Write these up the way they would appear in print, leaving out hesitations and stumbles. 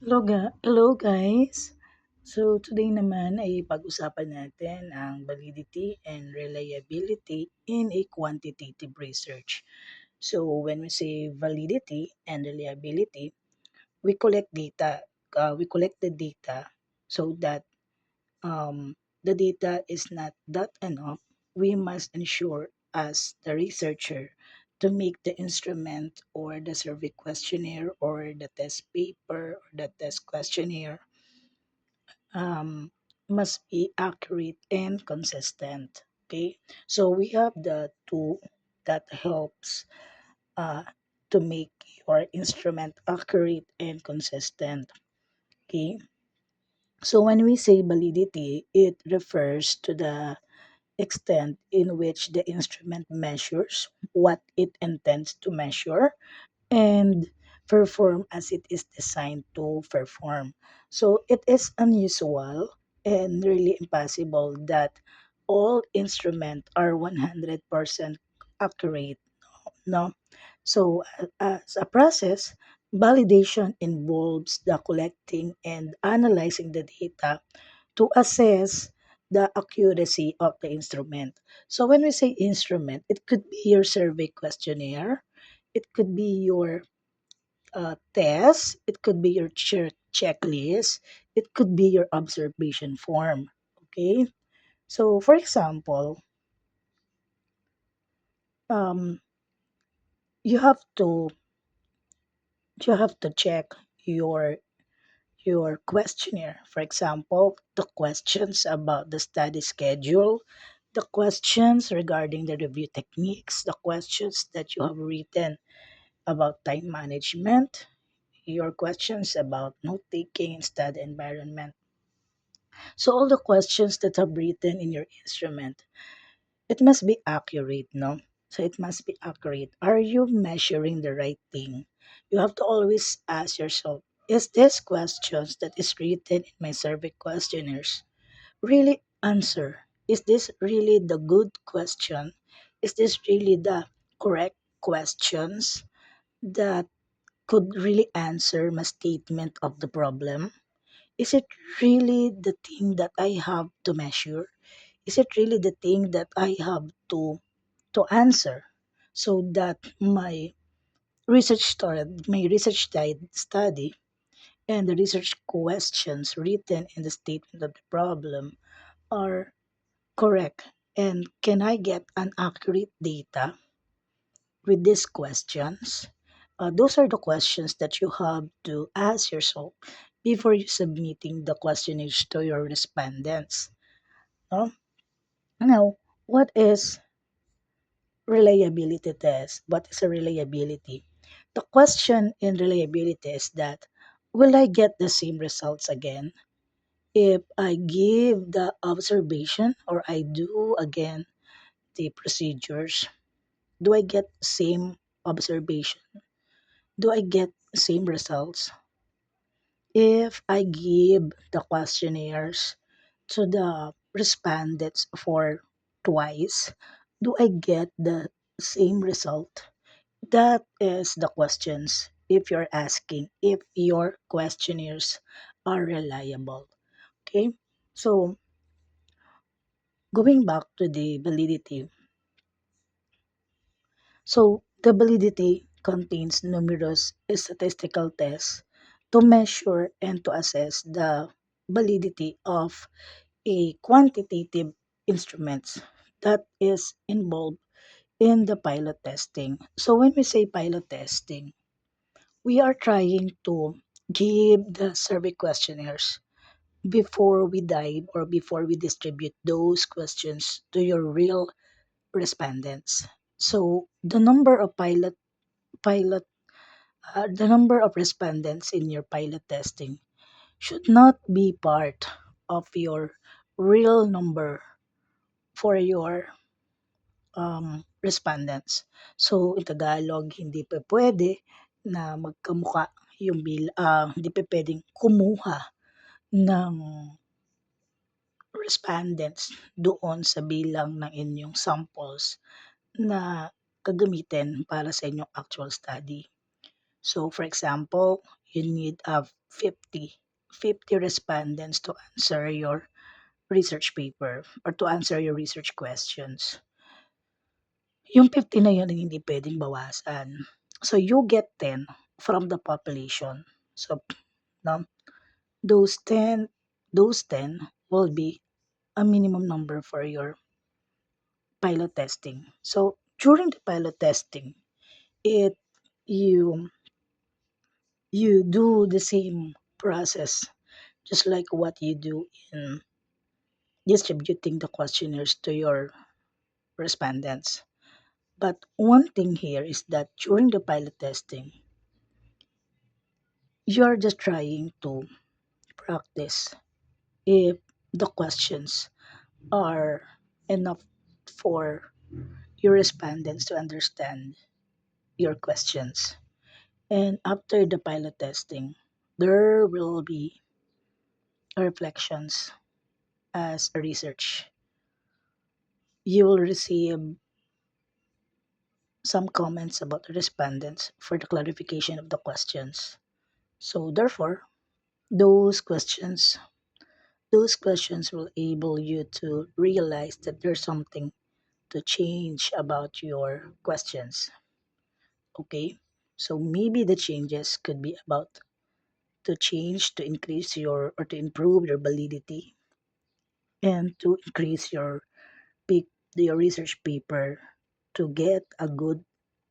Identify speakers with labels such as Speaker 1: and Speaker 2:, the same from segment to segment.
Speaker 1: Hello guys! So today naman ay pag-usapan natin ang validity and reliability in a quantitative research. So when we say validity and reliability, we collect data. We collect the data so that the data is not that enough. We must ensure as the researcher to make the instrument or the survey questionnaire or the test paper or the test questionnaire must be accurate and consistent. Okay, so we have the tool that helps uh, to make your instrument accurate and consistent. Okay, so when we say validity, it refers to the extent in which the instrument measures what it intends to measure and perform as it is designed to perform. So it is unusual and really impossible that all instruments are 100% accurate. No. So as a process, validation involves the collecting and analyzing the data to assess the accuracy of the instrument. So when we say instrument, it could be your survey questionnaire, it could be your test, it could be your checklist, it could be your observation form. Okay, so for example, um, you have to check your questionnaire. For example, the questions about the study schedule, the questions regarding the review techniques, the questions that you have written about time management, your questions about note taking and study environment. So all the questions that are written in your instrument, it must be accurate, no? So it must be accurate. Are you measuring the right thing? You have to always ask yourself, is this questions that is written in my survey questionnaires really answer? Is this really the good question? Is this really the correct questions that could really answer my statement of the problem? Is it really the thing that I have to measure? Is it really the thing that I have to answer so that my research study and the research questions written in the statement of the problem are correct? And can I get an accurate data with these questions? Those are the questions that you have to ask yourself before you submitting the questionnaires to your respondents. No? Now, what is reliability test? What is a reliability? The question in reliability is that will I get the same results again if I give the observation or I do again the procedures? Do I get same observation? Do I get same results if I give the questionnaires to the respondents for twice? Do I get the same result? That is the questions if you're asking if your questionnaires are reliable. Okay, so going back to the validity. So the validity contains numerous statistical tests to measure and to assess the validity of a quantitative instruments that is involved in the pilot testing. So when we say pilot testing, we are trying to give the survey questionnaires before we dive or before we distribute those questions to your real respondents. So the number of respondents in your pilot testing should not be part of your real number for your respondents. So in Tagalog, hindi pa pwede na magkamukha yung hindi pa pwedeng kumuha ng respondents doon sa bilang ng inyong samples na gagamitin para sa inyong actual study. So for example, you need 50 respondents to answer your research paper or to answer your research questions. Yung 50 na yun ang hindi puwedeng bawasan. So, you get 10 from the population. So, no, those 10 those 10 will be a minimum number for your pilot testing. So, during the pilot testing, it you you do the same process just like what you do in distributing the questionnaires to your respondents. But one thing here is that during the pilot testing, you're just trying to practice if the questions are enough for your respondents to understand your questions. And after the pilot testing, there will be reflections as a research. You will receive some comments about the respondents for the clarification of the questions. So therefore, those questions those questions will able you to realize that there's something to change about your questions. Okay? So maybe the changes could be about to change to increase your or to improve your validity and to increase your research paper to get a good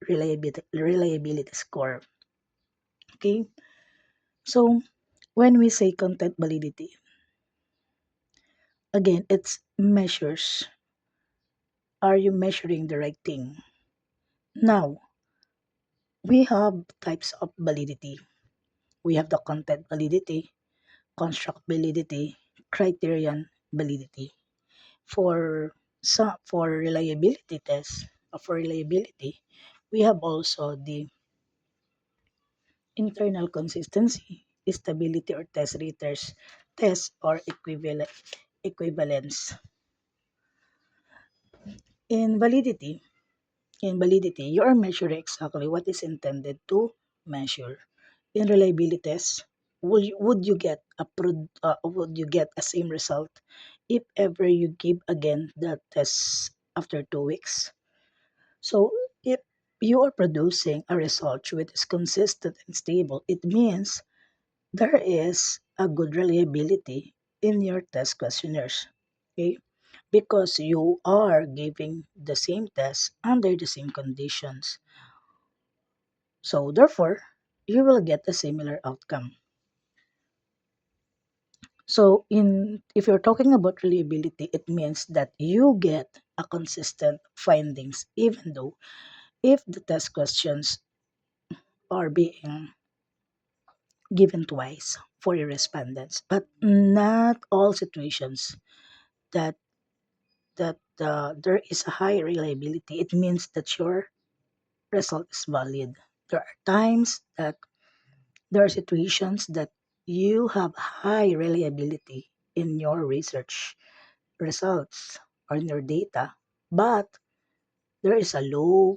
Speaker 1: reliability score. Okay? So when we say content validity, again, it's measures. Are you measuring the right thing? Now, we have types of validity. We have the content validity, construct validity, criterion validity. For reliability tests, for reliability, we have also the internal consistency, stability or test readers, test or equivalence. In validity, you are measuring exactly what is intended to measure. In reliability tests, would you get a same result if ever you give again the test after 2 weeks? So if you are producing a result which is consistent and stable, it means there is a good reliability in your test questionnaires. Okay? Because you are giving the same test under the same conditions. So therefore, you will get a similar outcome. So in if you're talking about reliability, it means that you get a consistent findings even though if the test questions are being given twice for your respondents, but not all situations that there is a high reliability. It means that your result is valid. There are times that there are situations that you have high reliability in your research results or in your data, but there is a low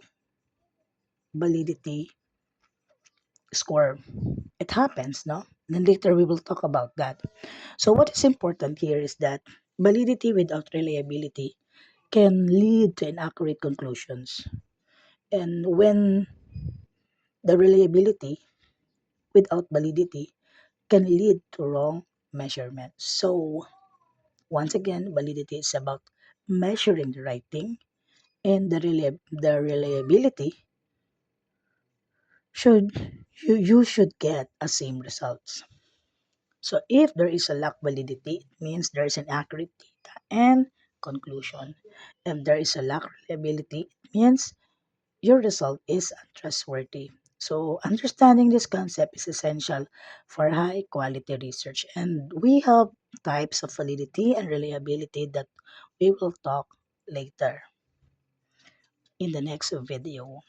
Speaker 1: validity score. It happens, no? Then later we will talk about that. So what is important here is that validity without reliability can lead to inaccurate conclusions. And when the reliability without validity can lead to wrong measurement. So once again, validity is about measuring the right thing, and the reliability you should get a same results. So if there is a lack validity, it means there is an accurate data and conclusion. If there is a lack reliability, it means your result is untrustworthy. So understanding this concept is essential for high quality research. And we have types of validity and reliability that we will talk later in the next video.